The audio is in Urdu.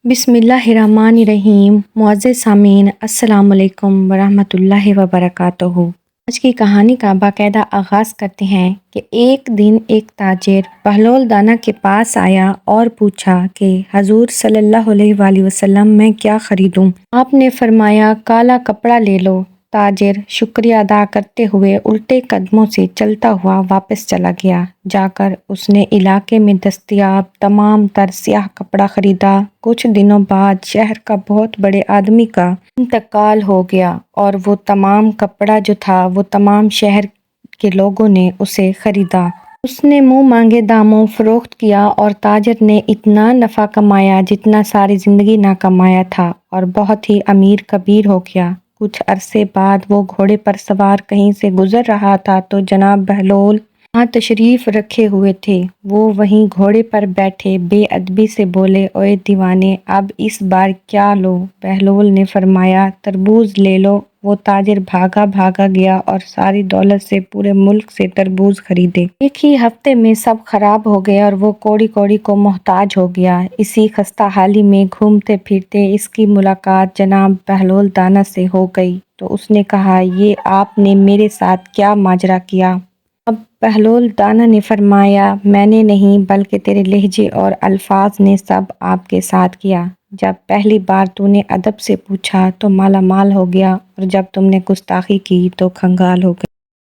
بسم اللہ الرحمن الرحیم۔ معزز سامعین، السلام علیکم ورحمۃ اللہ وبرکاتہ۔ آج کی کہانی کا باقاعدہ آغاز کرتے ہیں کہ ایک دن ایک تاجر بہلول دانا کے پاس آیا اور پوچھا کہ حضور صلی اللہ علیہ وآلہ وسلم میں کیا خریدوں؟ آپ نے فرمایا کالا کپڑا لے لو۔ تاجر شکریہ ادا کرتے ہوئے الٹے قدموں سے چلتا ہوا واپس چلا گیا۔ جا کر اس نے علاقے میں دستیاب تمام تر سیاہ کپڑا خریدا۔ کچھ دنوں بعد شہر کا بہت بڑے آدمی کا انتقال ہو گیا اور وہ تمام کپڑا جو تھا وہ تمام شہر کے لوگوں نے اسے خریدا۔ اس نے منہ مانگے داموں فروخت کیا اور تاجر نے اتنا نفع کمایا جتنا ساری زندگی نہ کمایا تھا اور بہت ہی امیر کبیر ہو گیا۔ کچھ عرصے بعد وہ گھوڑے پر سوار کہیں سے گزر رہا تھا تو جناب بہلول وہاں تشریف رکھے ہوئے تھے۔ وہ وہیں گھوڑے پر بیٹھے بے ادبی سے بولے، اوئے دیوانے، اب اس بار کیا لوں؟ بہلول نے فرمایا تربوز لے لو۔ وہ تاجر بھاگا بھاگا گیا اور ساری دولت سے پورے ملک سے تربوز خریدے۔ ایک ہی ہفتے میں سب خراب ہو گئے اور وہ کوڑی کوڑی کو محتاج ہو گیا۔ اسی خستہ حالی میں گھومتے پھرتے اس کی ملاقات جناب بہلول دانا سے ہو گئی تو اس نے کہا، یہ آپ نے میرے ساتھ کیا ماجرا کیا؟ اب بہلول دانا نے فرمایا، میں نے نہیں بلکہ تیرے لہجے اور الفاظ نے سب آپ کے ساتھ کیا۔ جب پہلی بار تو نے ادب سے پوچھا تو مالا مال ہو گیا اور جب تم نے گستاخی کی تو کنگال ہو گئے۔